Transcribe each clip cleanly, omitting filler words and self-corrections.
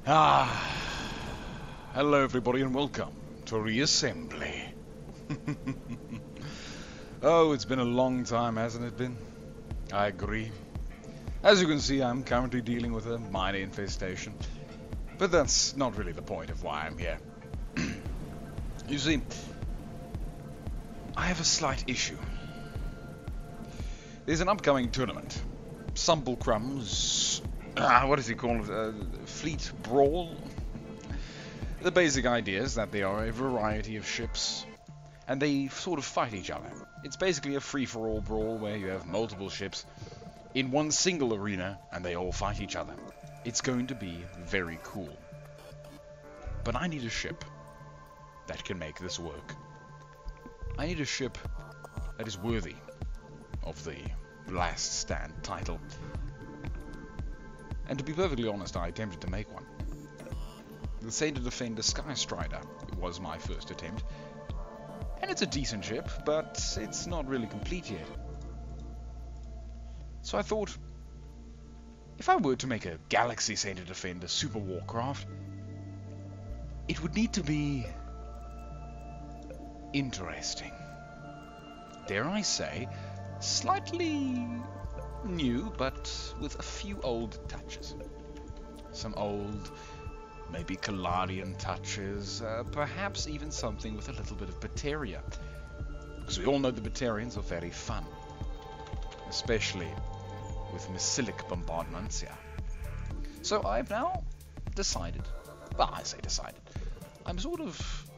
Hello everybody and welcome to Reassembly. Oh, it's been a long time, hasn't it been? I agree. As you can see, I'm currently dealing with a minor infestation. But that's not really the point of why I'm here. You see, I have a slight issue. There's an upcoming tournament. Stumble Crumbs. What is it called? Fleet Brawl? The basic idea is that there are a variety of ships, and they sort of fight each other. It's basically a free-for-all brawl where you have multiple ships in one single arena, and they all fight each other. It's going to be very cool. But I need a ship that can make this work. I need a ship that is worthy of the Last Stand title. And to be perfectly honest, I attempted to make one. The Saint Defender Sky Strider was my first attempt. And it's a decent ship, but it's not really complete yet. So I thought, if I were to make a Galaxy Saint Defender Super Warcraft, it would need to be interesting. Dare I say, slightly new, but with a few old touches. Some old, maybe Kalarian touches, perhaps even something with a little bit of Bateria. Because we all know the Batarians are very fun. Especially with missiles bombardments, yeah. So I've now decided, well, I say decided, I'm sort of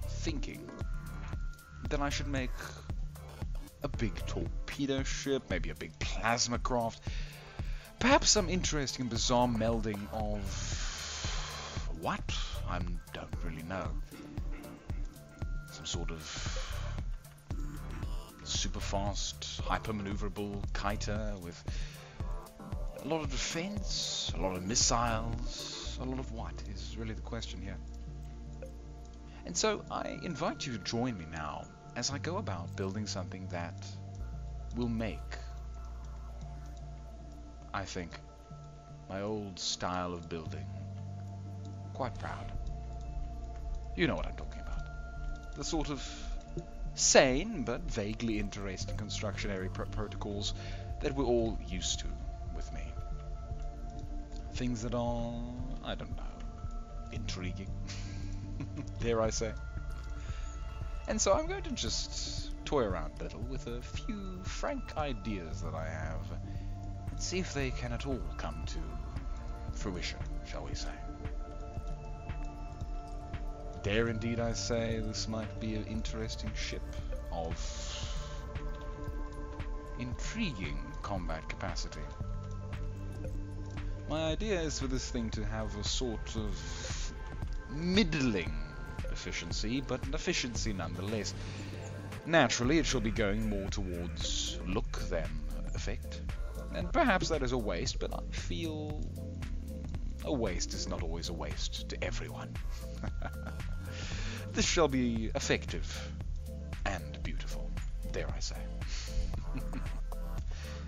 thinking that I should make a big torpedo ship, maybe a big plasma craft, perhaps some interesting and bizarre melding of what? I don't really know. Some sort of super fast, hyper maneuverable kiter with a lot of defense, a lot of missiles, a lot of what is really the question here. And so I invite you to join me now as I go about building something that will make, I think, my old style of building quite proud. You know what I'm talking about. The sort of sane but vaguely interesting constructionary protocols that we're all used to with me. Things that are, I don't know, intriguing, dare I say. And so I'm going to just toy around a little with a few frank ideas that I have and see if they can at all come to fruition, shall we say. Dare indeed I say this might be an interesting ship of intriguing combat capacity. My idea is for this thing to have a sort of middling efficiency, but an efficiency nonetheless. Naturally, it shall be going more towards look than effect. And perhaps that is a waste, but I feel a waste is not always a waste to everyone. This shall be effective and beautiful, dare I say.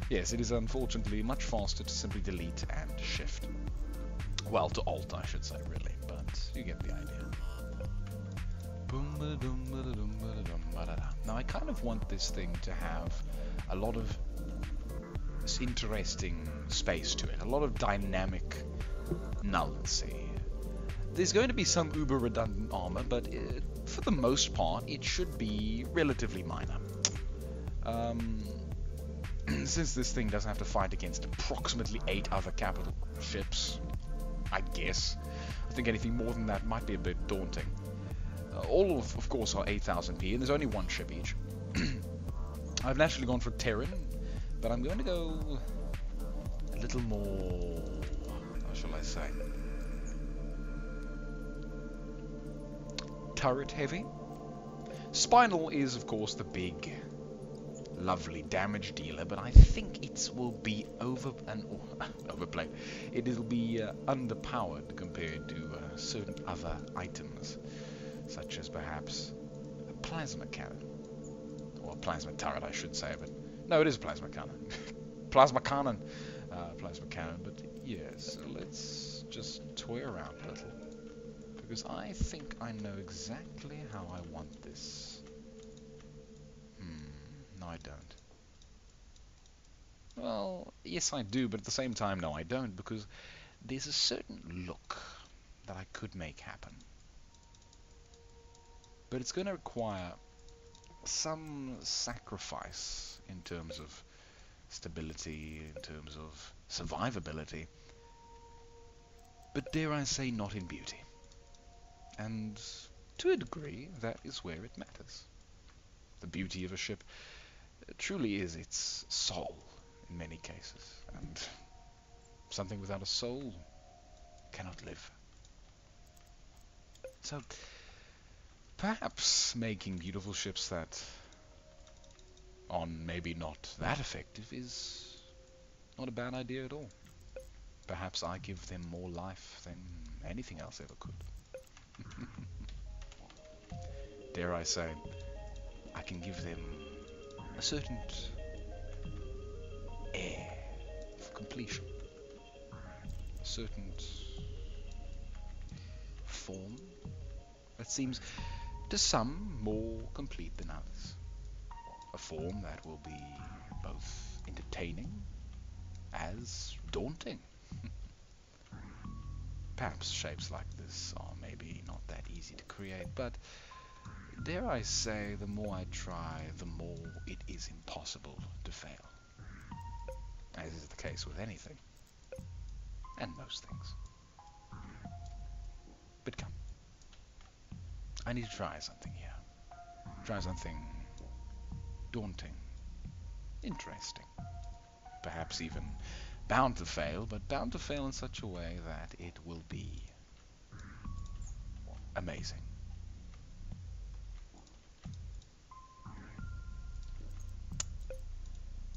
Yes, it is unfortunately much faster to simply delete and shift. Well, to alt, I should say, really, but you get the idea. Now, I kind of want this thing to have a lot of interesting space to it, a lot of dynamic nullency. There's going to be some uber redundant armor, but for the most part, it should be relatively minor. Since this thing doesn't have to fight against approximately 8 other capital ships, I guess. I think anything more than that might be a bit daunting. All of course, are 8,000p, and there's only one ship each. I've naturally gone for Terran, but I'm going to go a little more, how shall I say, turret heavy. Spinal is, of course, the big, lovely damage dealer, but I think it will be overplayed. It'll be underpowered compared to certain other items, such as perhaps a plasma cannon, or a plasma turret, I should say. But no, it is a plasma cannon. Plasma cannon, but yes. So let's just toy around a little, because I think I know exactly how I want this. No I don't. Well, yes I do, but at the same time, no I don't, because there's a certain look that I could make happen. But it's going to require some sacrifice in terms of stability, in terms of survivability, but dare I say not in beauty. And to a degree, that is where it matters. The beauty of a ship truly is its soul in many cases, and something without a soul cannot live. So perhaps making beautiful ships that are maybe not that effective is not a bad idea at all. Perhaps I give them more life than anything else ever could. Dare I say, I can give them a certain air of completion, a certain form that seems to some more complete than others. A form that will be both entertaining as daunting. Perhaps shapes like this are maybe not that easy to create, but dare I say, the more I try, the more it is impossible to fail. As is the case with anything, and most things. But come, I need to try something here. Try something daunting, interesting, perhaps even bound to fail, but bound to fail in such a way that it will be amazing.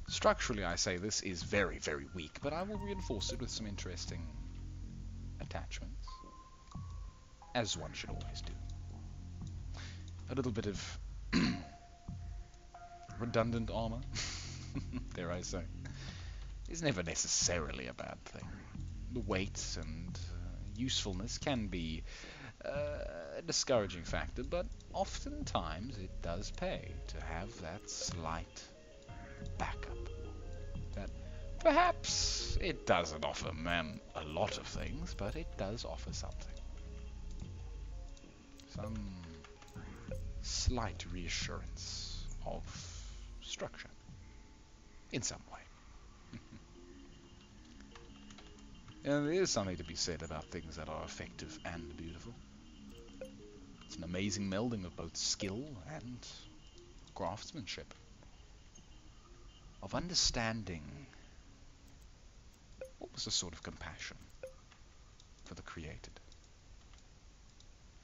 Structurally, I say this is very, very weak, but I will reinforce it with some interesting attachments, as one should always do. A little bit of redundant armor, dare I say, is never necessarily a bad thing. The weight and usefulness can be a discouraging factor, but oftentimes it does pay to have that slight backup. That perhaps it doesn't offer a lot of things, but it does offer something. Some slight reassurance of structure in some way. And there is something to be said about things that are effective and beautiful. It's an amazing melding of both skill and craftsmanship, of understanding what was the sort of compassion for the created.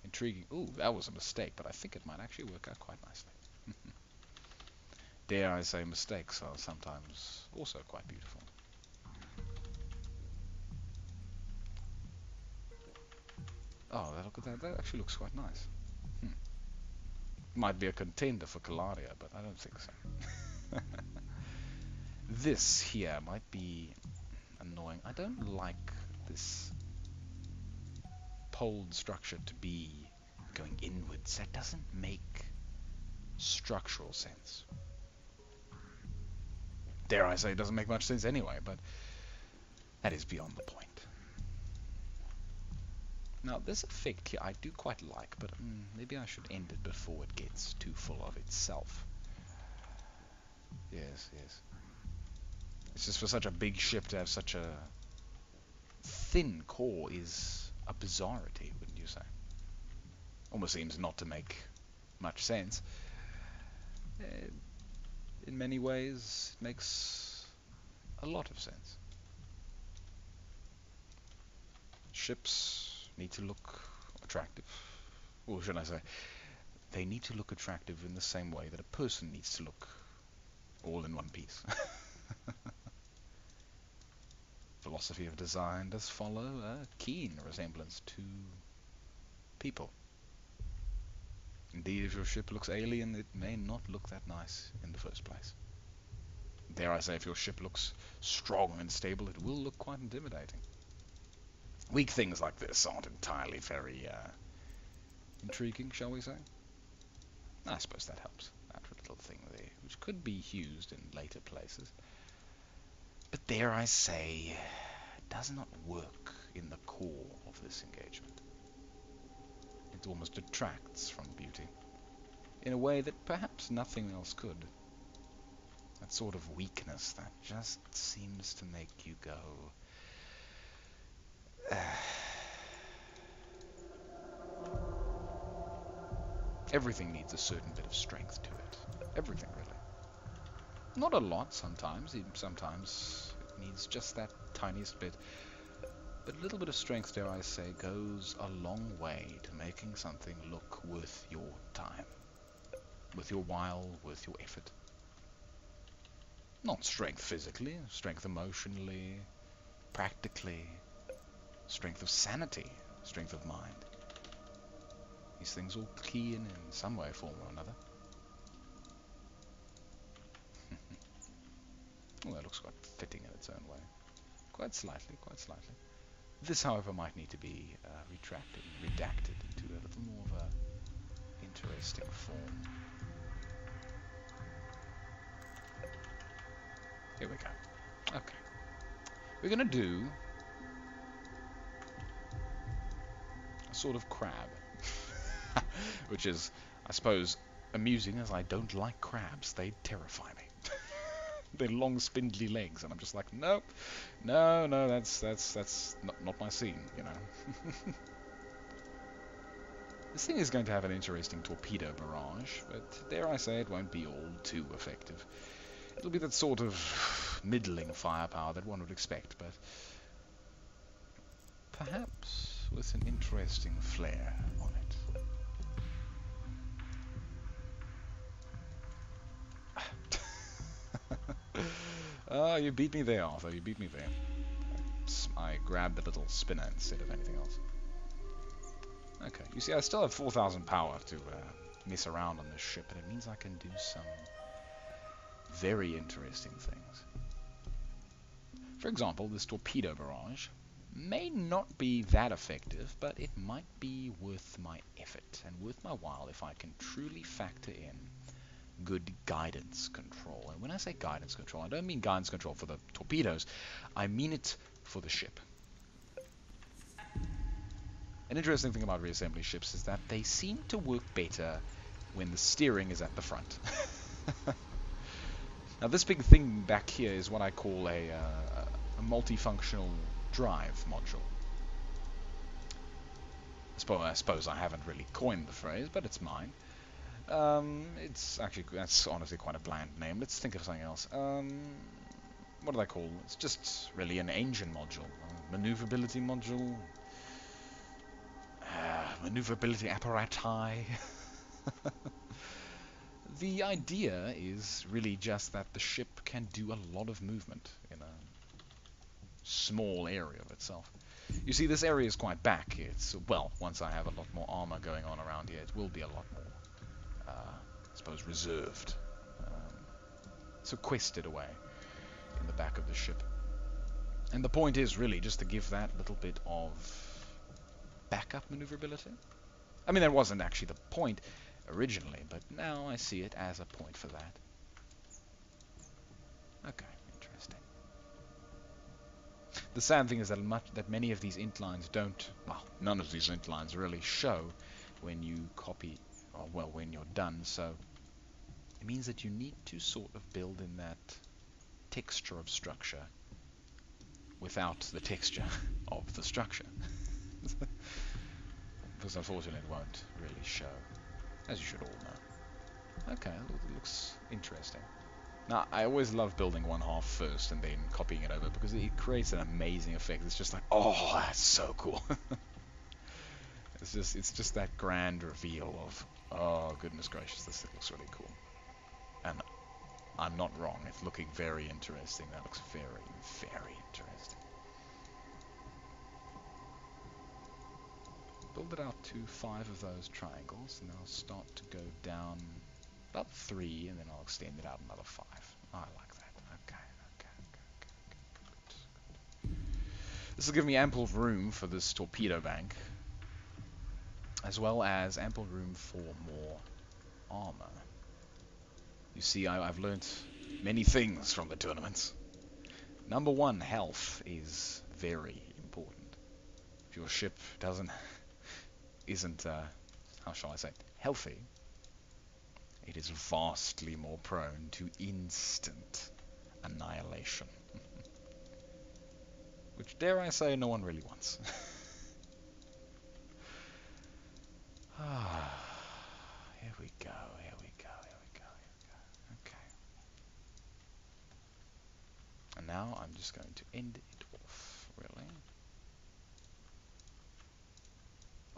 Intriguing. Ooh, that was a mistake, but I think it might actually work out quite nicely. Dare I say, mistakes are sometimes also quite beautiful. Oh, look at that. That actually looks quite nice. Might be a contender for Calaria, but I don't think so. This here might be annoying. I don't like this poled structure to be going inwards. That doesn't make structural sense. Dare I say, it doesn't make much sense anyway, but that is beyond the point. Now, this effect here I do quite like, but maybe I should end it before it gets too full of itself. Yes, yes. It's just for such a big ship to have such a thin core is a bizarrity, wouldn't you say? Almost seems not to make much sense. In many ways, it makes a lot of sense. Ships need to look attractive. Or should I say, they need to look attractive in the same way that a person needs to look all in one piece. Philosophy of design does follow a keen resemblance to people. Indeed, if your ship looks alien, it may not look that nice in the first place. Dare I say, if your ship looks strong and stable, it will look quite intimidating. Weak things like this aren't entirely very intriguing, shall we say? I suppose that helps. That little thing there, which could be used in later places. But dare I say, it does not work in the core of this engagement. It almost detracts from beauty, in a way that perhaps nothing else could. That sort of weakness that just seems to make you go... Everything needs a certain bit of strength to it. Everything, really. Not a lot sometimes. Sometimes it needs just that tiniest bit. But a little bit of strength, dare I say, goes a long way to making something look worth your time. Worth your while, worth your effort. Not strength physically, strength emotionally, practically, strength of sanity, strength of mind. These things all key in some way, form or another. Well, that looks quite fitting in its own way. Quite slightly, quite slightly. This, however, might need to be redacted into a little more of a interesting form. Here we go. Okay. We're going to do a sort of crab. Which is, I suppose, amusing, as I don't like crabs. They terrify me. Their long, spindly legs, and I'm just like, nope, no, that's not my scene, you know. This thing is going to have an interesting torpedo barrage, but dare I say, it won't be all too effective. It'll be that sort of middling firepower that one would expect, but perhaps with an interesting flair on it. Oh, you beat me there, Arthur. You beat me there. I grabbed the little spinner instead of anything else. Okay, you see, I still have 4,000 power to mess around on this ship, and it means I can do some very interesting things. For example, this torpedo barrage may not be that effective, but it might be worth my effort and worth my while if I can truly factor in good guidance control. And when I say guidance control, I don't mean guidance control for the torpedoes, I mean it for the ship. An interesting thing about reassembly ships is that they seem to work better when the steering is at the front. Now this big thing back here is what I call a multifunctional drive module. I suppose I haven't really coined the phrase, but it's mine. That's honestly quite a bland name. Let's think of something else. What do they call? It's just really an engine module, maneuverability module, maneuverability apparati. The idea is really just that the ship can do a lot of movement in a small area of itself. You see, this area is quite back. It's, well, once I have a lot more armor going on around here, it will be a lot more, I suppose, reserved, sequestered away in the back of the ship. And the point is really just to give that little bit of backup maneuverability. I mean, that wasn't actually the point originally, but now I see it as a point for that. Okay, interesting. The sad thing is that many of these int lines don't, well, none of these int lines really show when you copy, or well, when you're done, so it means that you need to sort of build in that texture of structure without the texture of the structure. Because unfortunately it won't really show, as you should all know. Okay, it looks interesting. Now, I always love building one half first and then copying it over because it creates an amazing effect. It's just like, oh, that's so cool. It's just that grand reveal of, oh, goodness gracious, this thing looks really cool. And I'm not wrong, it's looking very interesting. That looks very, very interesting. Build it out to 5 of those triangles, and I'll start to go down about 3, and then I'll extend it out another 5. I like that. Okay. This will give me ample room for this torpedo bank, as well as ample room for more armor. You see, I've learnt many things from the tournaments. Number one, health is very important. If your ship isn't, how shall I say, healthy, it is vastly more prone to instant annihilation. Which, dare I say, no one really wants. Here we go, here we go, here we go, here we go. Okay. And now I'm just going to end it off, really.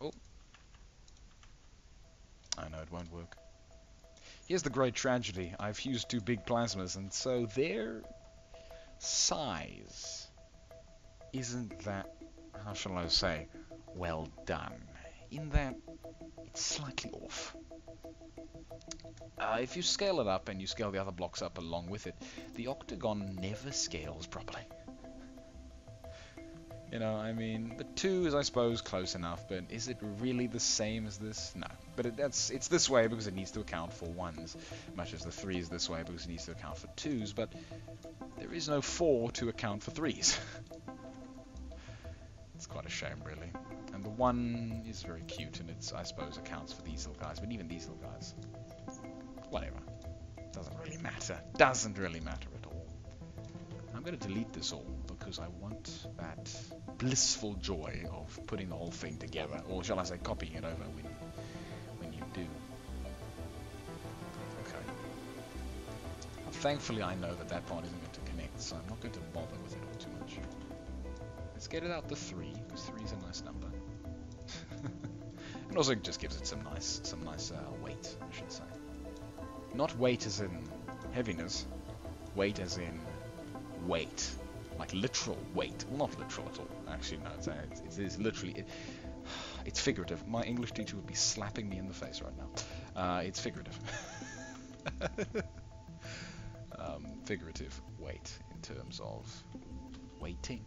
Oh. I know it won't work. Here's the great tragedy. I've used two big plasmas, and so their size isn't that, how shall I say, well done. In that it's slightly off. If you scale it up and you scale the other blocks up along with it, the octagon never scales properly. You know, I mean, the 2 is, I suppose, close enough, but is it really the same as this? No. But it's this way because it needs to account for 1s, much as the 3 is this way because it needs to account for 2s, but there is no 4 to account for 3s. It's quite a shame, really. And the 1 is very cute, and it's, I suppose, accounts for these little guys, but even these little guys, whatever. Doesn't really matter. Doesn't really matter at all. I'm going to delete this all because I want that blissful joy of putting the whole thing together, or shall I say copying it over when you do. Okay. Well, thankfully I know that part isn't going to connect, so I'm not going to bother with it all too much. Let's get it out to 3, because 3 is a nice number. And also it just gives it some nice weight, I should say. Not weight as in heaviness, weight as in weight, like literal weight. Well, not literal at all. Actually, no, it is literally. It's figurative. My English teacher would be slapping me in the face right now. It's figurative. Figurative weight in terms of weighting.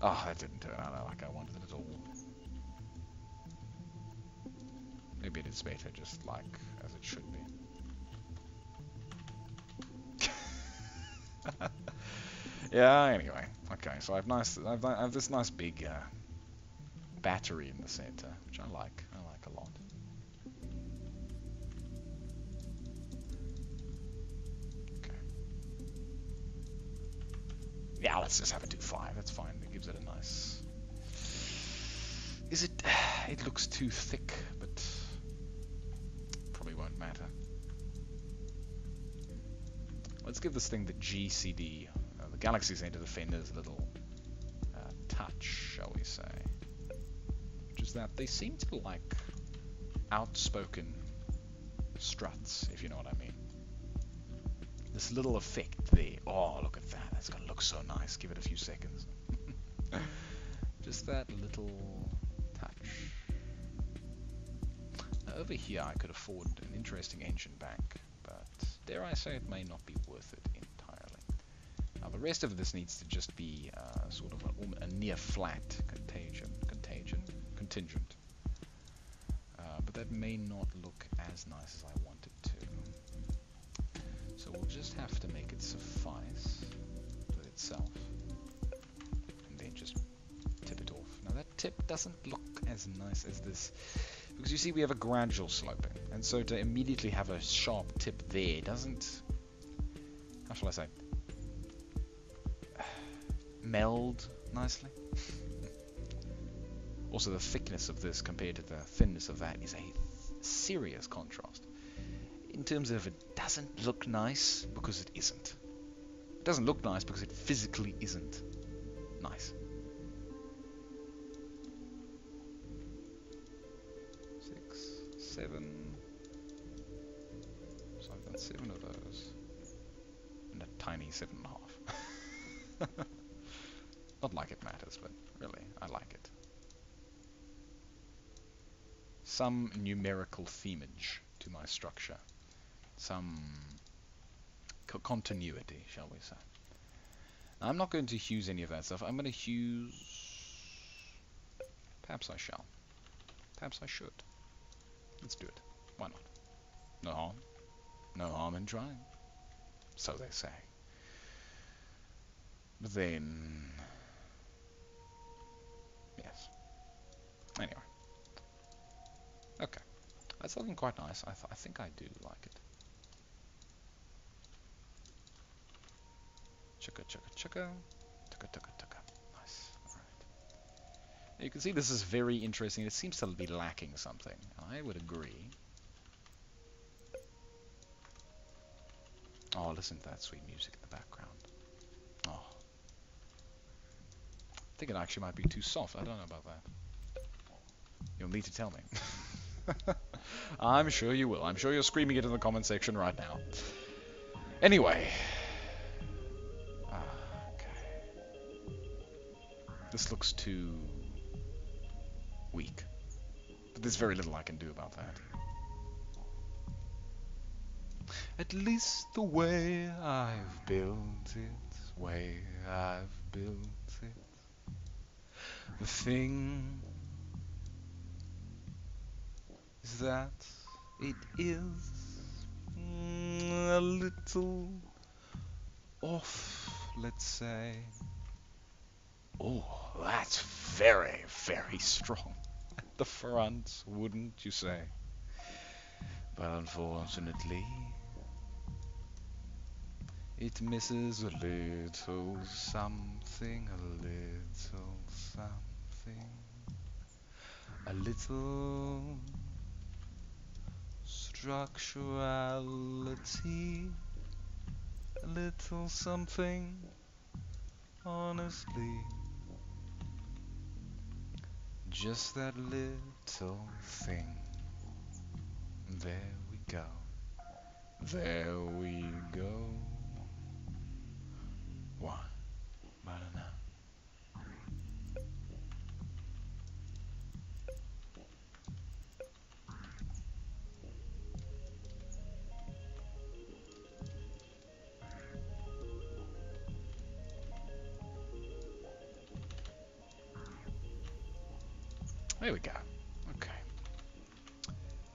Oh, that didn't turn out like I wanted it at all. Maybe it is better just like as it should be. Yeah, anyway. Okay, so I have this nice big battery in the center, which I like a lot. Okay. Yeah, let's just have it do 5. That's fine. It gives it a nice... It looks too thick, but probably won't matter. Let's give this thing the GCD, the Galaxy Center Defender's little touch, shall we say. Which is that they seem to like outspoken struts, if you know what I mean. This little effect there. Oh, look at that. That's going to look so nice. Give it a few seconds. Just that little touch. Now, over here I could afford an interesting engine bank, but dare I say it may not be worth it entirely. Now the rest of this needs to just be sort of a near flat contingent. But that may not look as nice as I want it to. So we'll just have to make it suffice with itself. And then just tip it off. Now that tip doesn't look as nice as this. Because you see we have a gradual sloping. And so to immediately have a sharp tip there doesn't... How shall I say? Meld nicely. Also the thickness of this compared to the thinness of that is a serious contrast. In terms of it doesn't look nice because it isn't. It doesn't look nice because it physically isn't nice. 6, 7. So I've done 7 of those. And a tiny 7.5. Not like it matters, but really, I like it. Some numerical themage to my structure. Some continuity, shall we say. I'm not going to use any of that stuff. I'm going to use... Perhaps I shall. Perhaps I should. Let's do it. Why not? No harm. No harm in trying. So they say. But then... Yes. Anyway. Okay. That's looking quite nice. I think I do like it. Chugga, chugga, chugga. Chugga, chugga, chugga. Nice. Alright. You can see this is very interesting. It seems to be lacking something. I would agree. Oh, listen to that sweet music in the background. Oh. I think it actually might be too soft. I don't know about that. You'll need to tell me. I'm sure you will. I'm sure you're screaming it in the comment section right now. Anyway. Okay. This looks too weak. But there's very little I can do about that. At least the way I've built it, way I've built it. The thing is that it is a little off, let's say. Oh, that's very, very strong at the front, wouldn't you say? But unfortunately, it misses a little something, a little something, a little structurality, a little something, honestly. Just that little thing. There we go. There we go. Why? Banana. There we go. Okay.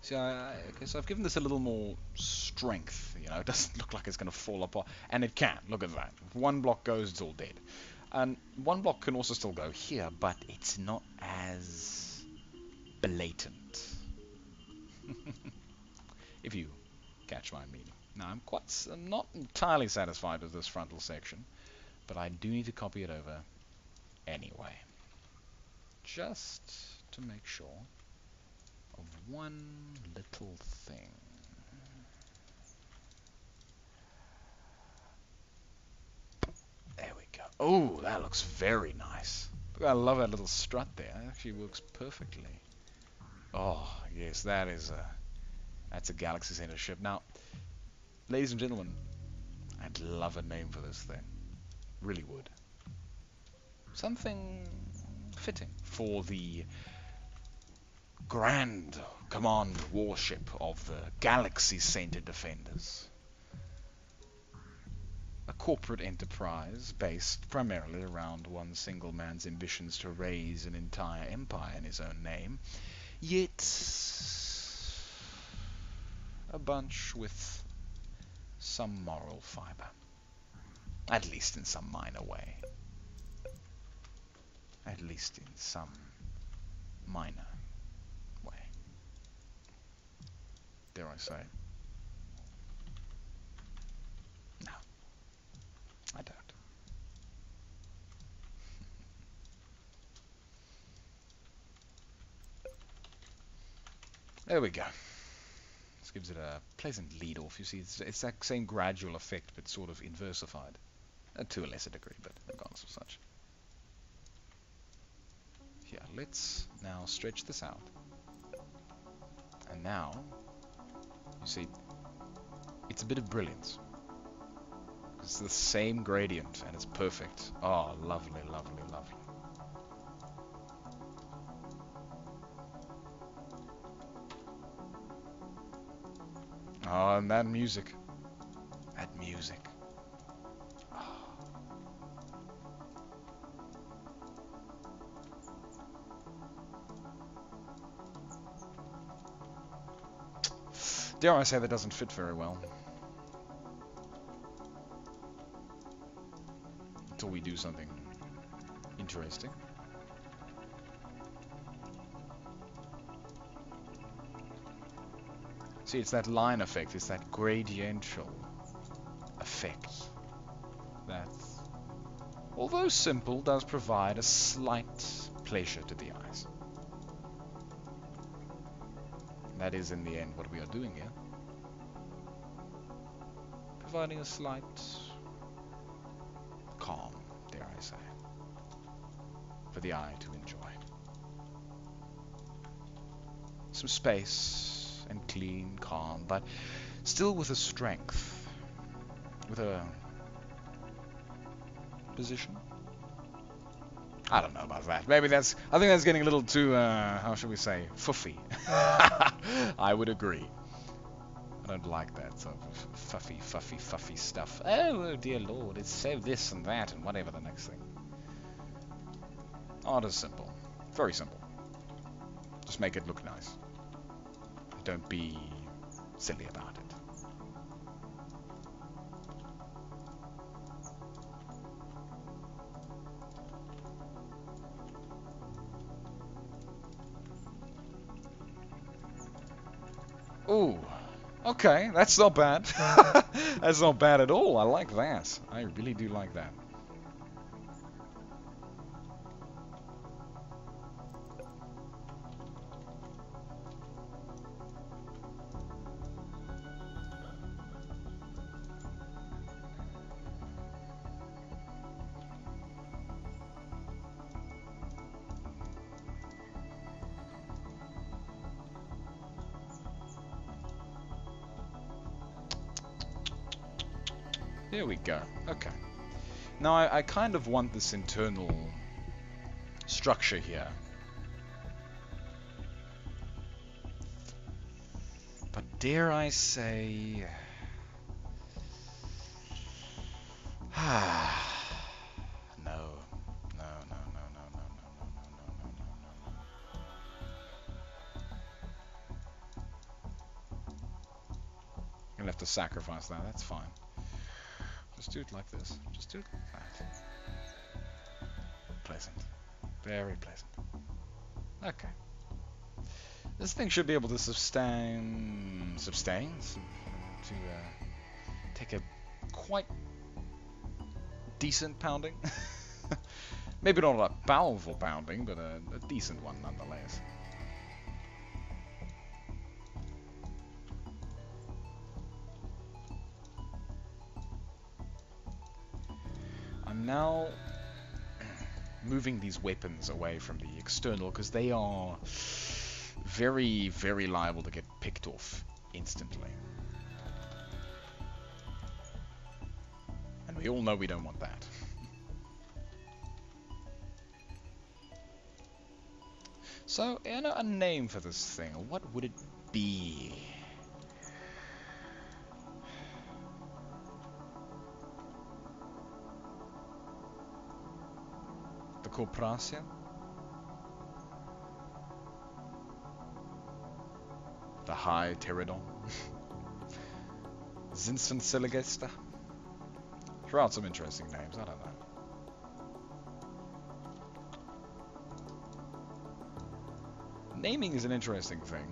See, okay, so I've given this a little more strength. You know, it doesn't look like it's going to fall apart, and it can. Look at that. If one block goes, it's all dead. And one block can also still go here, but it's not as blatant. If you catch my meaning. Now, I'm not entirely satisfied with this frontal section, but I do need to copy it over anyway. Just to make sure of one little thing. There we go. Oh, that looks very nice. Look, I love that little strut there. It actually works perfectly. Oh, yes, that's a Galaxy Center ship. Now, ladies and gentlemen, I'd love a name for this thing. Really would. Something fitting for the Grand Command warship of the Galaxy Center Defenders. A corporate enterprise based primarily around one single man's ambitions to raise an entire empire in his own name, yet a bunch with some moral fiber, at least in some minor way. At least in some minor way. Dare I say? No, I don't. There we go. This gives it a pleasant lead off. You see, it's that same gradual effect, but sort of inversified. To a lesser degree, but regardless of such. Here, let's now stretch this out. And now, you see, it's a bit of brilliance. It's the same gradient, and it's perfect. Oh, lovely, lovely, lovely. Oh, and that music. That music. Oh. Dare I say that doesn't fit very well. Until we do something interesting. See, it's that line effect, it's that gradiential effect that, although simple, does provide a slight pleasure to the eyes. That is, in the end, what we are doing here. Providing a slight calm, dare I say, for the eye to enjoy. Some space and clean, calm, but still with a strength, with a position. I don't know about that. Maybe that's... I think that's getting a little too, how should we say, fuffy. I would agree. I don't like that sort of fuffy stuff. Oh dear lord, it's so this and that and whatever the next thing. Art is simple. Very simple. Just make it look nice. Don't be silly about it. Ooh, okay, that's not bad. That's not bad at all. I like that. I really do like that. There we go. Okay. Now I kind of want this internal structure here. But dare I say... No. I'm gonna have to sacrifice that. That's fine. Just do it like this. Just do it like that. Pleasant. Very pleasant. Okay. This thing should be able to to take a quite decent pounding. Maybe not a powerful pounding, but a decent one nonetheless. I'm now moving these weapons away from the external because they are very, very liable to get picked off instantly. And we all know we don't want that. So, you know, a name for this thing. What would it be? The Corporatia? The High Pterodon? Zinsenseligesta? Throw out some interesting names, I don't know. Naming is an interesting thing.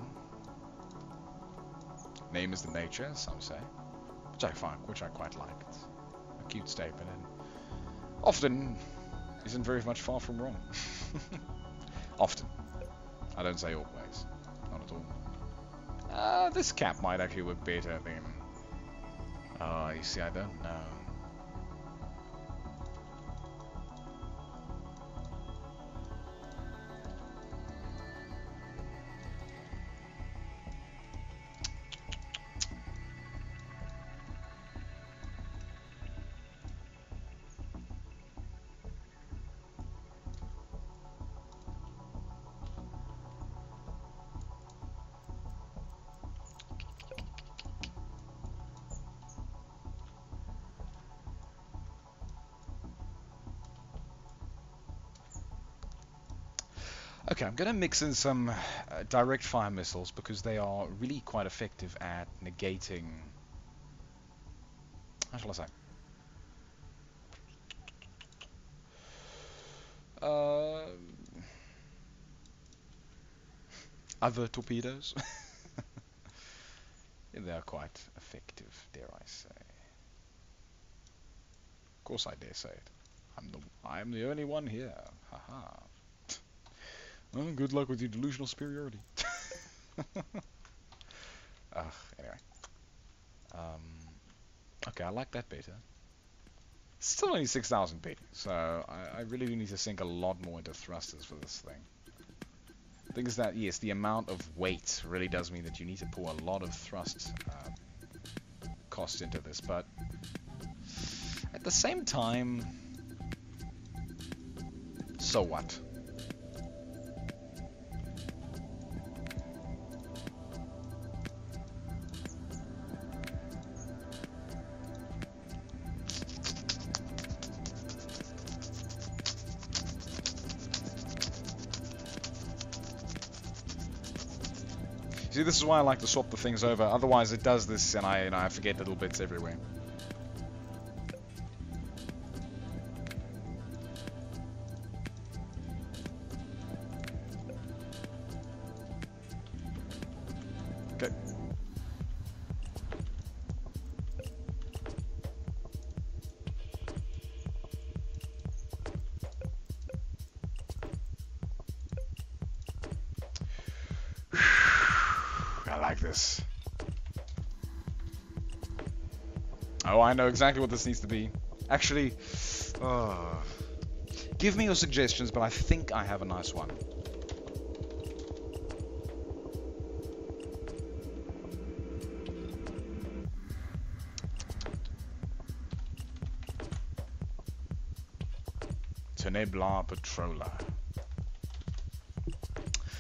Name is the nature, some say. Which I quite like. It's a cute statement and often isn't very much far from wrong. Often. I don't say always. Not at all. This cap might actually work better than... you see, I don't know. Okay, I'm going to mix in some direct fire missiles because they are really quite effective at negating. How shall I say? Other torpedoes. They are quite effective, dare I say. Of course, I dare say it. I'm the only one here. Haha. Well, good luck with your delusional superiority. Anyway. Okay, I like that beta. Still only 6,000 beta, so I really do need to sink a lot more into thrusters for this thing. The thing is that, yes, the amount of weight really does mean that you need to pour a lot of thrust cost into this, but at the same time, so what? See, this is why I like to swap the things over. Otherwise, it does this, and I forget little bits everywhere. Okay. I like this. Oh, I know exactly what this needs to be. Actually, give me your suggestions, but I think I have a nice one. Teneblar Patroller.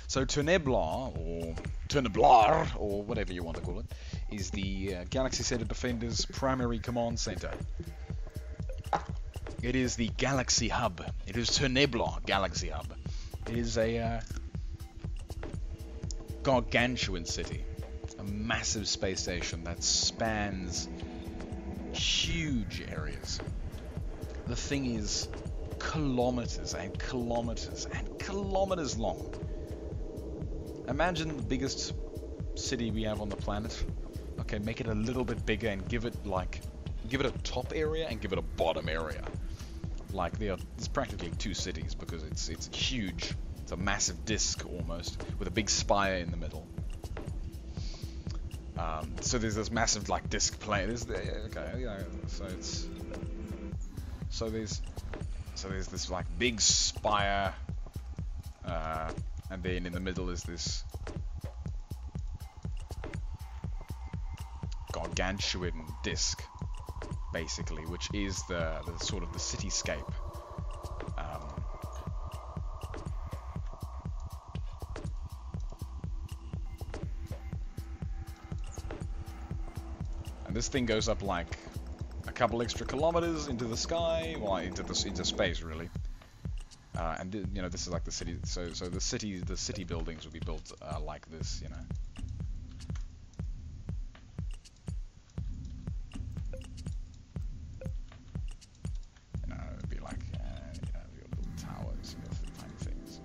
So Teneblar, or Teneblar, or whatever you want to call it, is the Galaxy Center Defender's primary command center. It is the Galaxy Hub. It is Teneblar Galaxy Hub. It is a gargantuan city. A massive space station that spans huge areas. The thing is kilometers and kilometers and kilometers long. Imagine the biggest city we have on the planet. Okay, make it a little bit bigger and give it a top area and give it a bottom area. Like there's practically two cities because it's huge. It's a massive disc almost with a big spire in the middle. So there's this massive like disc plane. So there's this like big spire, and then in the middle is this gargantuan disc, basically, which is the sort of the cityscape. And this thing goes up like a couple extra kilometers into the sky, well, into space, really. And you know, this is like the city. So the city buildings would be built like this, you know. It'd be like your little towers, your tiny things.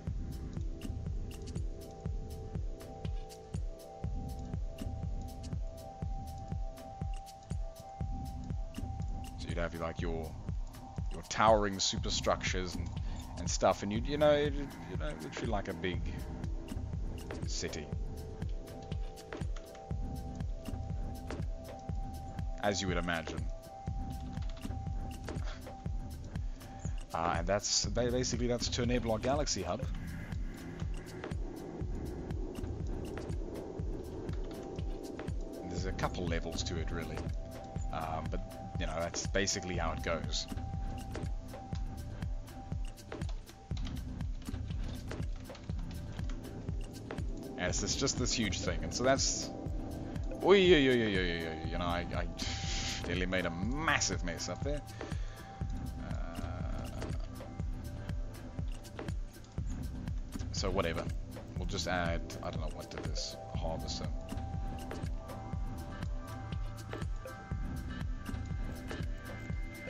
So you'd have like your towering superstructures and stuff, and you know, literally like a big city, as you would imagine. And that's Teneblar Galaxy Hub. And there's a couple levels to it, really, but you know, that's basically how it goes. And it's just this huge thing, and so that's, you know, I nearly made a massive mess up there. So whatever. We'll just add, I don't know what to this. A harvester.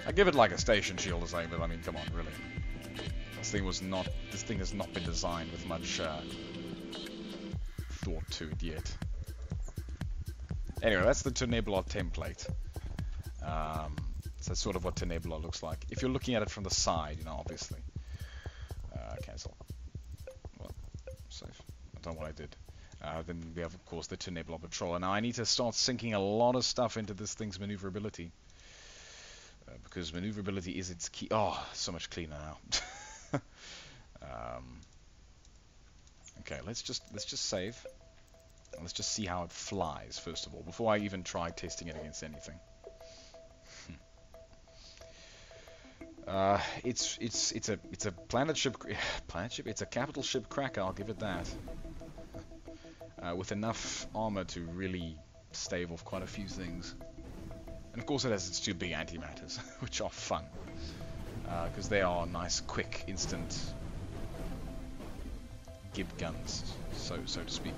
I give it like a station shield or something, but I mean, come on, really. This thing has not been designed with much thought to it yet. Anyway, that's the Tenebula template. So that's sort of what Tenebula looks like. If you're looking at it from the side, you know, obviously. Cancel. Well, save. I don't know what I did. Then we have, of course, the Tenebula Patroller. Now I need to start sinking a lot of stuff into this thing's maneuverability. Because maneuverability is its key. Oh, so much cleaner now. Okay, let's just save. And let's just see how it flies first of all, before I even try testing it against anything. It's a planet ship. It's a capital ship cracker. I'll give it that. With enough armor to really stave off quite a few things. And of course it has its two big antimatters, which are fun. Because they are nice, quick, instant gib guns, so to speak.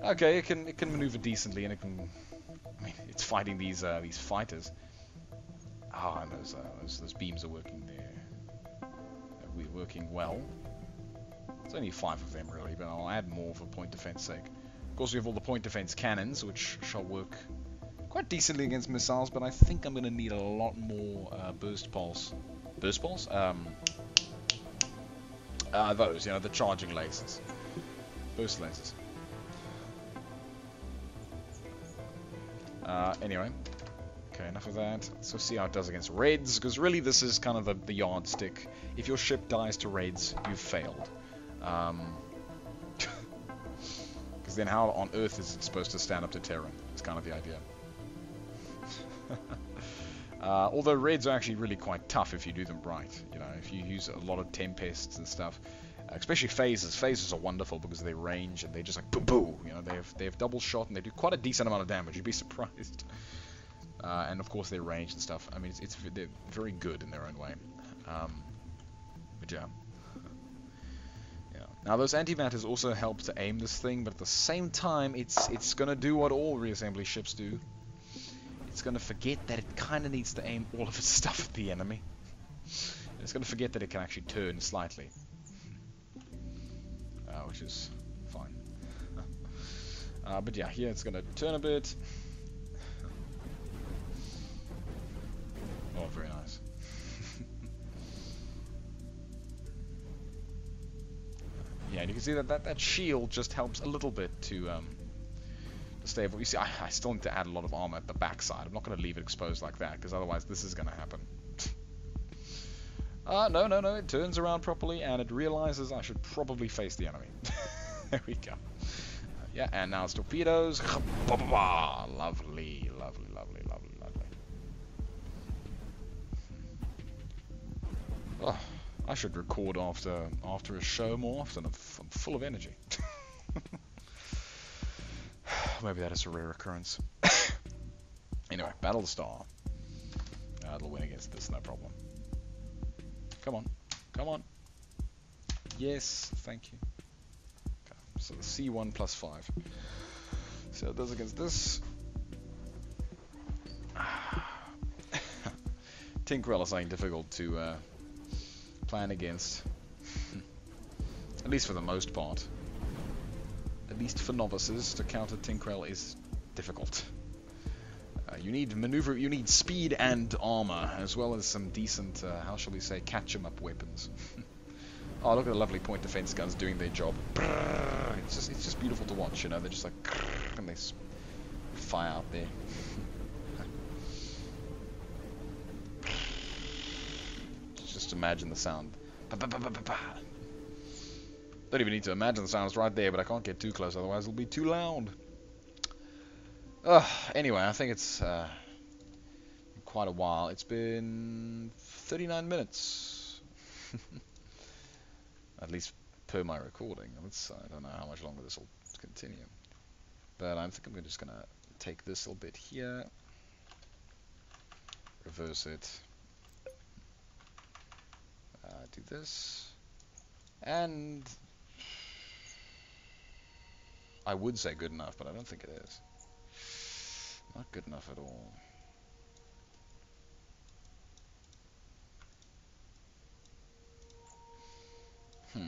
Okay, it can maneuver decently, and it can. I mean, it's fighting these fighters. Ah, and those beams are working there. We're working well. It's only 5 of them really, but I'll add more for point defense sake. Of course, we have all the point defense cannons, which shall work quite decently against missiles, but I think I'm going to need a lot more burst pulse. Burst pulse? Those, you know, the charging lasers. Burst lasers. Anyway. Okay, enough of that. So see how it does against raids, because really this is kind of the yardstick. If your ship dies to raids, you've failed. Because then how on earth is it supposed to stand up to Terran? It's kind of the idea. Although raids are actually really quite tough if you do them right. You know, if you use a lot of tempests and stuff. Especially phases. Phases are wonderful because they range and they just like boo-boo. You know, they have double shot and they do quite a decent amount of damage. You'd be surprised. And of course their range and stuff. I mean, they're very good in their own way. But yeah. Now those antimatters also help to aim this thing, but at the same time, it's gonna do what all reassembly ships do. It's gonna forget that it kind of needs to aim all of its stuff at the enemy. It's gonna forget that it can actually turn slightly. Which is fine. But yeah, here it's gonna turn a bit. Oh, very nice. Yeah, and you can see that shield just helps a little bit to stay able. You see, I still need to add a lot of armor at the backside. I'm not going to leave it exposed like that, because otherwise this is going to happen. No, it turns around properly, and it realizes I should probably face the enemy. There we go. Yeah, and now it's torpedoes. Lovely, lovely, lovely, lovely, lovely. Oh, I should record after a show more often. I'm full of energy. Maybe that is a rare occurrence. Anyway, Battlestar. It'll win against this, no problem. Come on. Come on. Yes, thank you. Okay, so the C1 plus 5. So it does against this. Tinkerell is something difficult to plan against. At least for the most part. At least for novices, to counter Tinkerell is difficult. You need maneuver, you need speed and armor, as well as some decent, how shall we say, catch-em-up weapons. Oh, look at the lovely point defense guns doing their job. It's just beautiful to watch, you know. They're just like, and they fire out there. Just imagine the sound. Don't even need to imagine the sound, it's right there, but I can't get too close, otherwise it'll be too loud. Anyway, I think it's quite a while. It's been 39 minutes. At least per my recording. I don't know how much longer this will continue. But I think I'm just going to take this little bit here. Reverse it. this. And I would say good enough, but I don't think it is. Not good enough at all. Okay.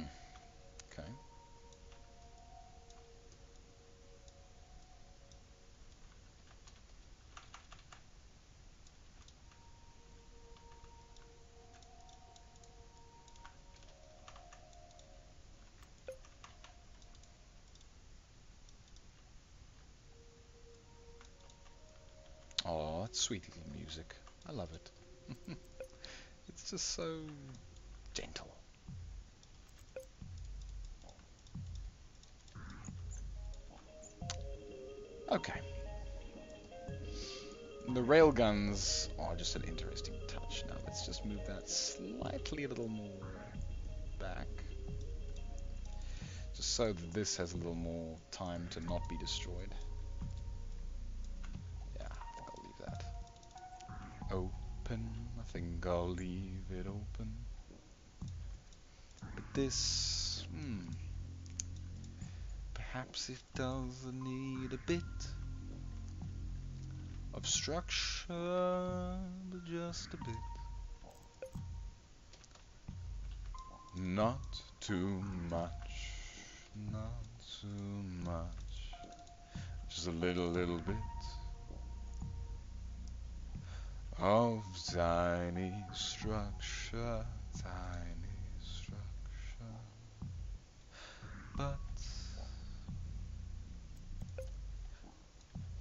Oh, that's sweet little music. I love it. It's just so gentle. Okay. The railguns are just an interesting touch. Now let's just move that slightly a little more back. Just so that this has a little more time to not be destroyed. Yeah, I think I'll leave that open. I think I'll leave it open. But this, perhaps it does need a bit of structure, but just a bit. Not too much, not too much, just a little bit of tiny structure, but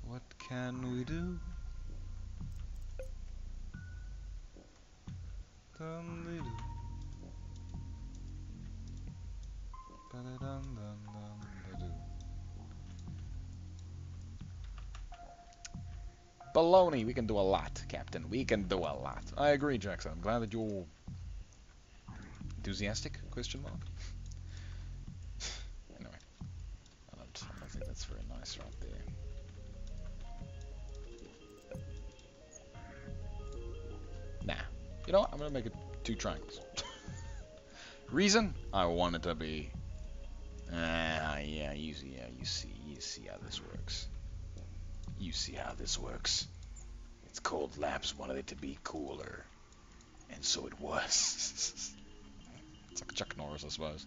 what can we do? Dum-de-doo. Ba-da-dum-dum-dum-da-doo. Baloney, we can do a lot, Captain. We can do a lot. I agree, Jackson. I'm glad that you're enthusiastic, question mark. Anyway, I don't think that's very nice right there. Nah. You know what? I'm gonna make it 2 triangles. Reason? I want it to be... yeah, you see how this works. You see how this works. It's cold Labs wanted it to be cooler. And so it was. It's like Chuck Norris, I suppose.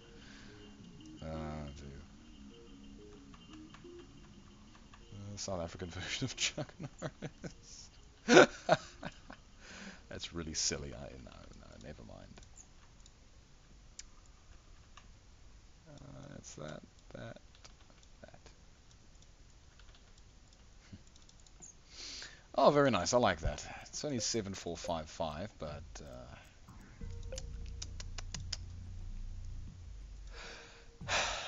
South African version of Chuck Norris. That's really silly. No, never mind. That's that. Oh, very nice. I like that. It's only 7455, but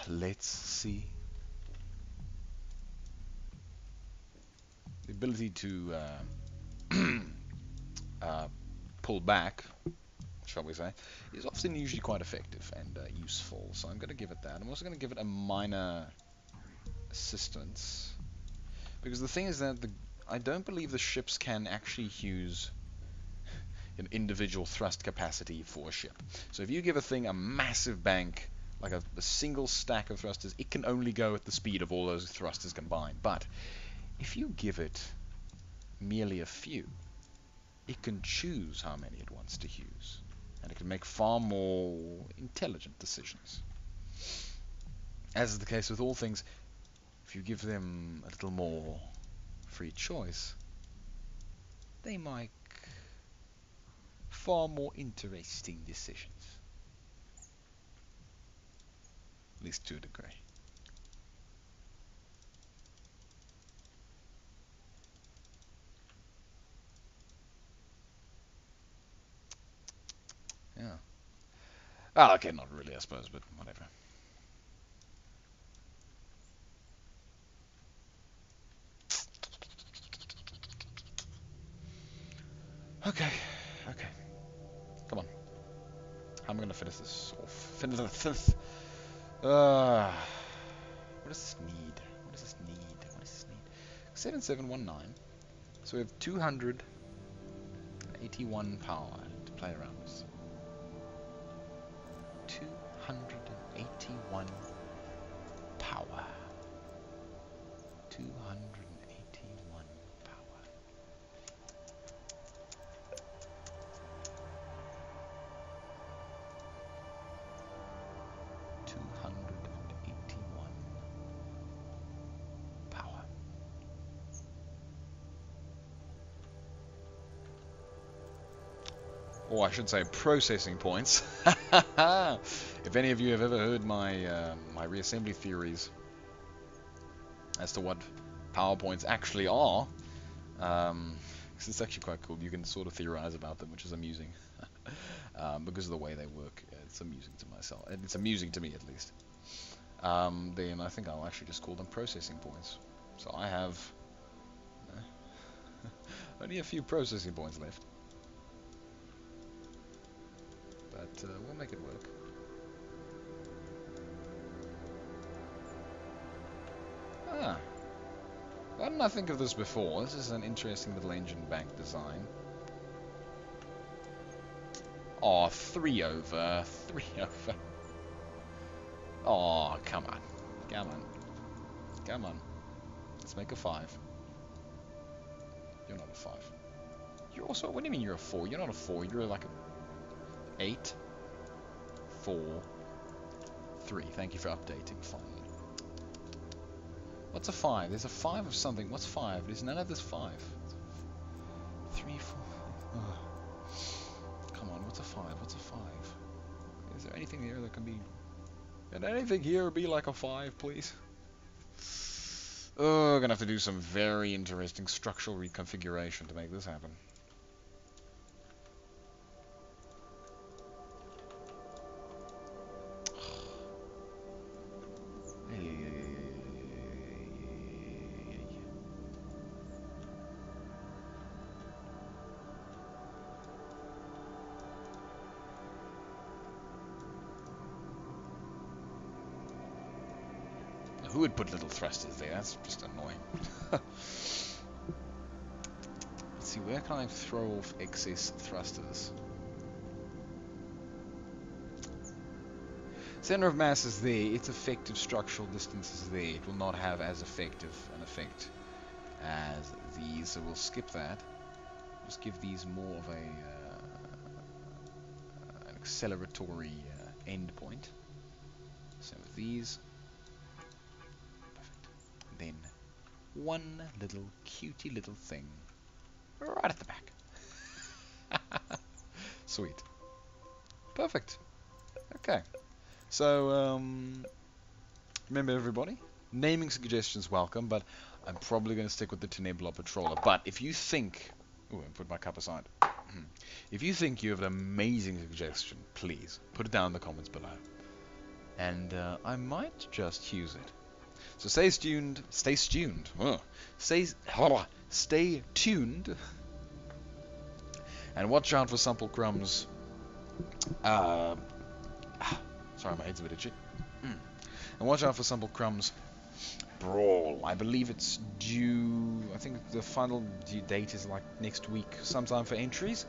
let's see. The ability to pull back, shall we say, is often usually quite effective and useful. So I'm going to give it that. I'm also going to give it a minor assistance, because the thing is that I don't believe the ships can actually use an individual thrust capacity for a ship. So if you give a thing a massive bank, like a single stack of thrusters, it can only go at the speed of all those thrusters combined. But if you give it merely a few, it can choose how many it wants to use, and it can make far more intelligent decisions. As is the case with all things, if you give them a little more free choice, they make far more interesting decisions. At least to a degree. Yeah. Ah, okay, not really, I suppose, but whatever. Okay. Come on. How am I going to finish this off? Finish this. What does this need? 7719. So we have 281 power to play around with. 281 power. 281 power. Or I should say processing points. If any of you have ever heard my my reassembly theories as to what power points actually are, it's actually quite cool. You can sort of theorize about them, which is amusing. Because of the way they work, it's amusing to myself, and it's amusing to me at least. Then I think I'll actually just call them processing points. So I have only a few processing points left. But we'll make it work. Ah. Why didn't I think of this before? This is an interesting little engine bank design. Oh, 3 over. 3 over. Oh, come on. Come on. Come on. Let's make a 5. You're not a 5. You're also... What do you mean you're a 4? You're not a 4. You're like a... 8, 4, 3. Thank you for updating. Fine. What's a 5? There's a 5 of something. What's 5? There's none of this 5. 3, 4. Oh. Come on. What's a 5? What's a 5? Is there anything here that can be? Can anything here be like a 5, please? Oh, we're gonna have to do some very interesting structural reconfiguration to make this happen. Who would put little thrusters there? That's just annoying. Let's see, where can I throw off excess thrusters? Center of mass is there. Its effective structural distance is there. It will not have as effective an effect as these, so we'll skip that. Just give these more of an acceleratory end point. Same with these. Then one little cutie little thing right at the back. Sweet. Perfect. Okay. So, remember everybody, naming suggestions welcome, but I'm probably going to stick with the Tenebla Patroller. But if you think... Ooh, I put my cup aside. If you think you have an amazing suggestion, please put it down in the comments below. And I might just use it. So stay tuned. Stay tuned. Stay tuned. And watch out for Sample Crumb's. Sorry, my head's a bit itchy. And watch out for Sample Crumb's Brawl. I believe it's due. I think the final due date is like next week, sometime for entries.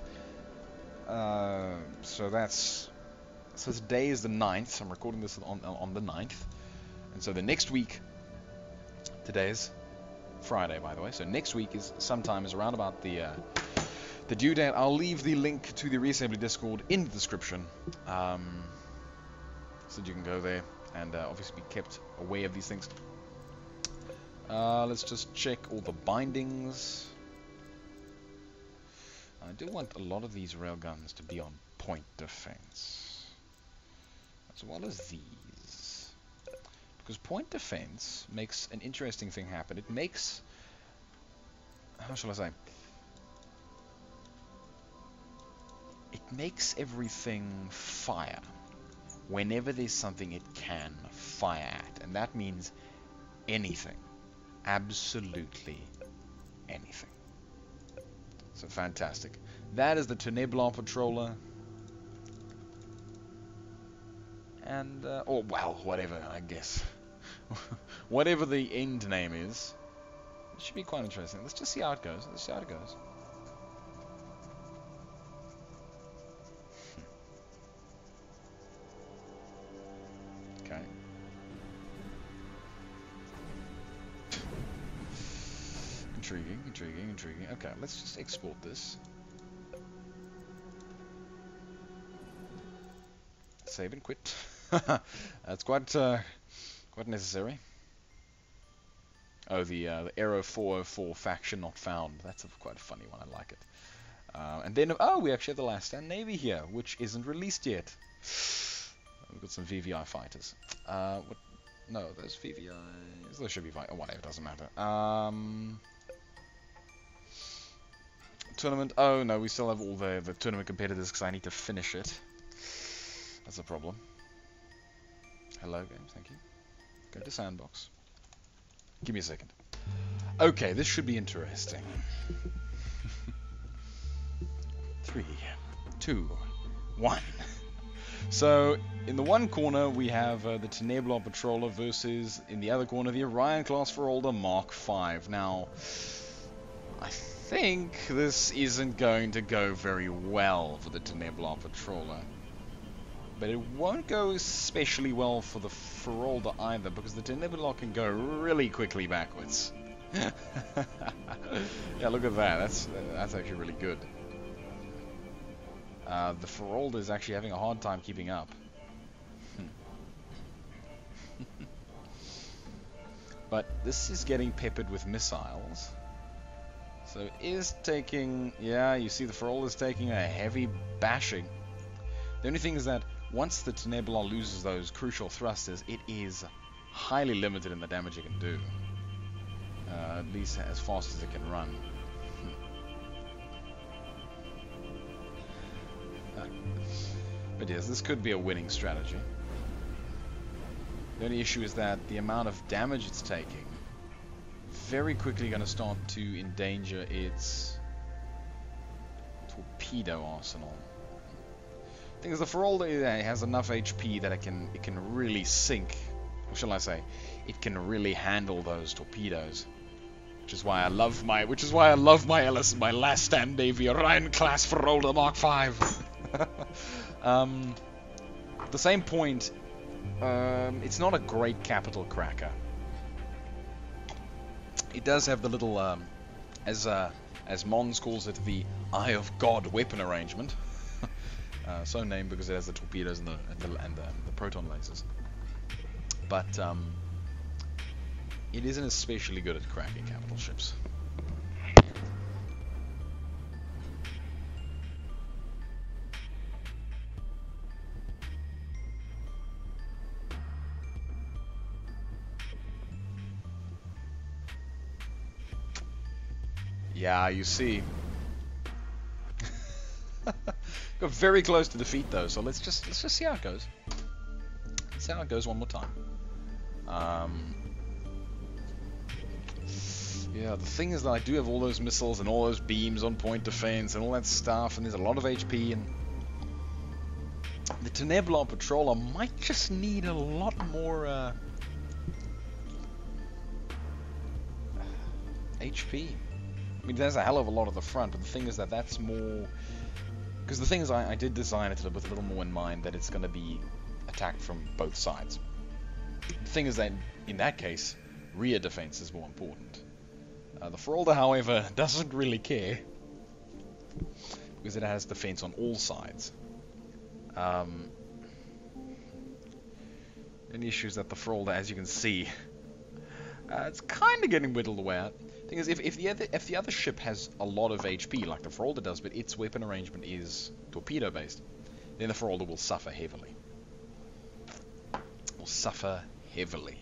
So that's. So today is the 9th. I'm recording this on the 9th. And so the next week, today's Friday, by the way, so next week is around about the due date. I'll leave the link to the Reassembly Discord in the description, so that you can go there and obviously be kept aware of these things. Let's just check all the bindings. I do want a lot of these railguns to be on point defense, as well as these. Because point defense makes an interesting thing happen. It makes... How shall I say? It makes everything fire whenever there's something it can fire at. And that means anything. Absolutely anything. So fantastic. That is the Tenebla Patroller. And, or, well, whatever, I guess. Whatever the end name is, it should be quite interesting. Let's just see how it goes. Let's see how it goes. Intriguing, intriguing, intriguing. Okay, let's just export this. Save and quit. That's quite necessary. Oh, the Aero 404 faction not found. That's quite a funny one. I like it. And then, oh, we actually have the Last Stand Navy here, which isn't released yet. We've got some VVI fighters. What? No, those VVIs. Those should be fighters. Oh, whatever, doesn't matter. Tournament. Oh no, we still have all the tournament competitors because I need to finish it. That's a problem. Hello, games. Thank you. Go to sandbox. Give me a second. Okay, this should be interesting. 3, 2, 1. So, in the one corner we have the Teneblar Patroller versus, in the other corner, the Orion Class Ferolda Mark V. Now, I think this isn't going to go very well for the Teneblar Patroller. But it won't go especially well for the Ferolda either, because the Teneblar can go really quickly backwards. Yeah, look at that. That's actually really good. The Ferolda is actually having a hard time keeping up. But this is getting peppered with missiles. So it is taking... Yeah, you see the Ferolda is taking a heavy bashing. The only thing is that once the Teneblar loses those crucial thrusters, it is highly limited in the damage it can do. At least as fast as it can run. But yes, this could be a winning strategy. The only issue is that the amount of damage it's taking very quickly going to start to endanger its torpedo arsenal. The thing is, the Ferolda has enough HP that it can really sink, or shall I say, it can really handle those torpedoes. Which is why I love my my Last Stand Navy Orion class Ferolda Mark V. At the same point, it's not a great capital cracker. It does have the little, as Mons calls it, the Eye of God weapon arrangement. So named because it has the torpedoes and the proton lasers. But it isn't especially good at cracking capital ships. Yeah, you see. Got very close to defeat though, so let's just see how it goes. Let's see how it goes one more time. Yeah, the thing is that I do have all those missiles and all those beams on point defense and all that stuff, and there's a lot of HP, and the Teneblar Patroller might just need a lot more HP. I mean, there's a hell of a lot at the front, but the thing is that that's more... Because the thing is, I did design it with a little more in mind that it's going to be attacked from both sides. The thing is that, in that case, rear defense is more important. The Ferolda, however, doesn't really care, because it has defense on all sides. The only issue is that the Ferolda, as you can see, it's kind of getting whittled away at. Thing is, if the other ship has a lot of HP, like the Ferolda does, but its weapon arrangement is torpedo-based, then the Ferolda will suffer heavily. Will suffer heavily.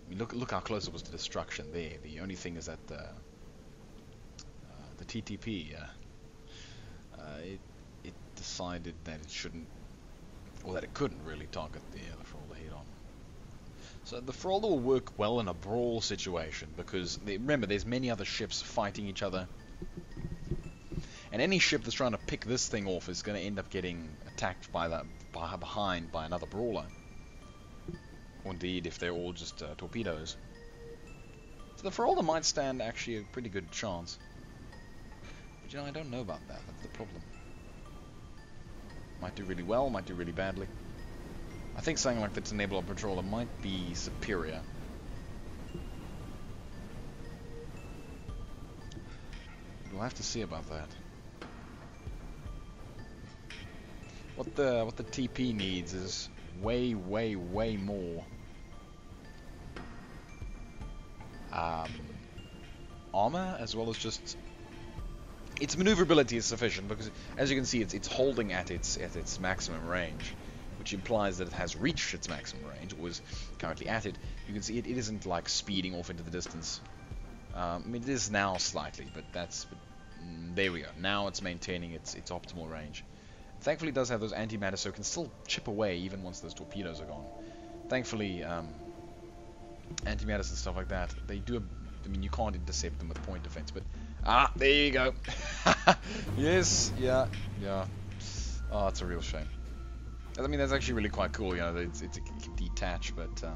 I mean, look how close it was to destruction there. The only thing is that the TTP, it decided that it shouldn't, or that it couldn't really target the Ferolda head-on. So the Ferolda will work well in a brawl situation, because remember, there's many other ships fighting each other, and any ship that's trying to pick this thing off is going to end up getting attacked behind by another brawler. Or indeed, if they're all just torpedoes. So the Ferolda might stand actually a pretty good chance. But you know, I don't know about that. That's the problem. Might do really well, might do really badly. I think something like the Teneblar Patroller might be superior. We'll have to see about that. What the TP needs is way more armor, as well as just its maneuverability is sufficient, because as you can see it's holding at its maximum range, which implies that it has reached its maximum range, or is currently at it. You can see it isn't like speeding off into the distance. I mean, it is now slightly, but there we go. Now it's maintaining its optimal range. Thankfully, it does have those antimatter, so it can still chip away even once those torpedoes are gone. Thankfully, antimatters and stuff like that, they do. I mean, you can't intercept them with point defense, but there you go. Yes, yeah. Oh, it's a real shame. I mean, that's actually really quite cool. You know, it can detach, but I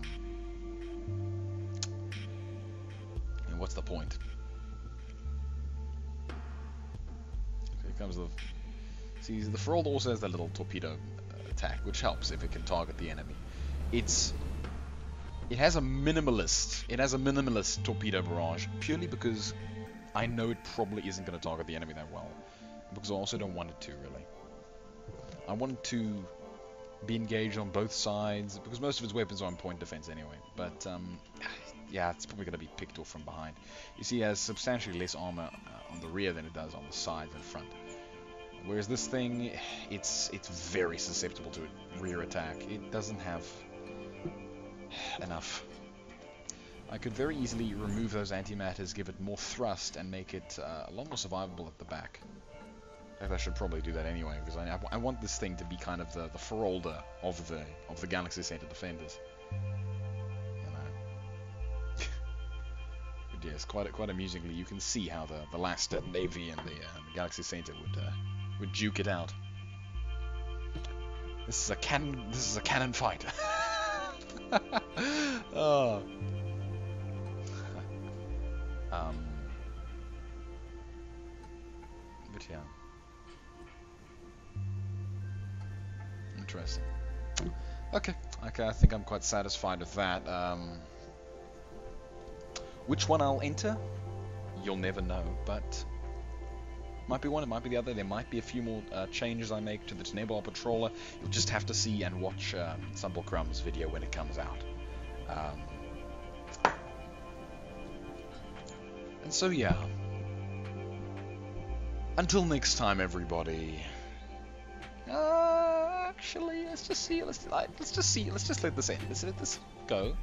mean, what's the point? Here comes the. See, the Free-For-All also has that little torpedo attack, which helps if it can target the enemy. It has a minimalist torpedo barrage, purely because I know it probably isn't going to target the enemy that well, because I also don't want it to, really. I want it to be engaged on both sides, because most of its weapons are on point defense anyway, but yeah, it's probably going to be picked off from behind. You see, it has substantially less armor on the rear than it does on the sides and front. Whereas this thing, it's very susceptible to a rear attack. It doesn't have enough. I could very easily remove those antimatters, give it more thrust, and make it a lot more survivable at the back. In fact, I should probably do that anyway, because I want this thing to be kind of the Free-For-All of the Galaxy Center defenders. You know. But yes, quite amusingly, you can see how the last Navy and the Galaxy Center would duke it out. This is a cannon fight. Oh. But yeah. Interesting. Okay, I think I'm quite satisfied with that. Which one I'll enter, you'll never know, but might be one, it might be the other. There might be a few more changes I make to the Nebula Patroller. You'll just have to see and watch Sumbulcrum's video when it comes out. And so yeah. Until next time, everybody. Actually, let's just see. Let's just let this end. Let's let this go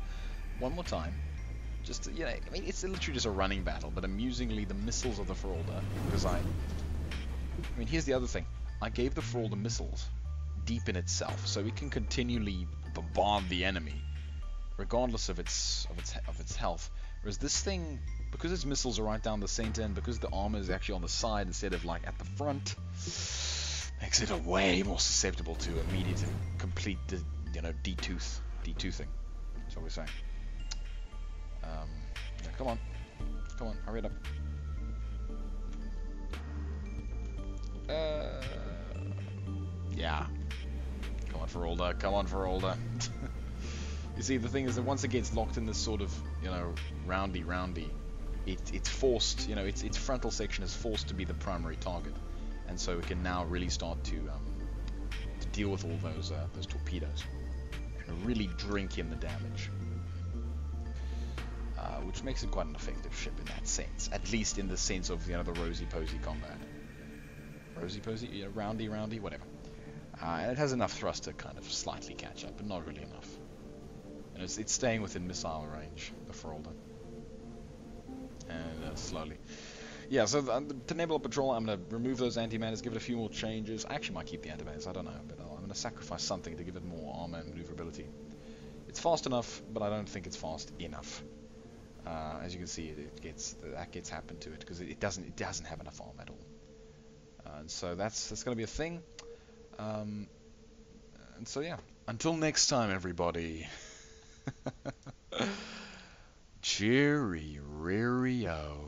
one more time. Just, you know, I mean, it's literally just a running battle, but amusingly, the missiles of the Free-For-All, because I mean, here's the other thing. I gave the Free-For-All the missiles deep in itself, so it can continually bombard the enemy, regardless of its health. Whereas this thing, because its missiles are right down the center, and because the armor is actually on the side instead of like at the front, makes it way more susceptible to immediate and complete, detoothing. That's what we're saying. Yeah, come on, hurry it up. Yeah. Come on, Free-For-All. You see, the thing is that once it gets locked in this sort of, roundy, it's forced, its frontal section is forced to be the primary target, and so it can now really start to deal with all those torpedoes, and really drink in the damage. Which makes it quite an effective ship in that sense, at least in the sense of the rosy-posy combat. Rosy-posy, yeah, roundy, whatever. And it has enough thrust to kind of slightly catch up, but not really enough. And it's staying within missile range, the Free-For-All. And slowly. Yeah, so the Nebula Patrol, I'm going to remove those antimatters, give it a few more changes. I actually might keep the antimatters, I don't know, but I'm going to sacrifice something to give it more armor and maneuverability. It's fast enough, but I don't think it's fast enough. As you can see, that gets happened to it because it doesn't have enough armor at all. And so that's going to be a thing. And so yeah, until next time, everybody. Cheerio.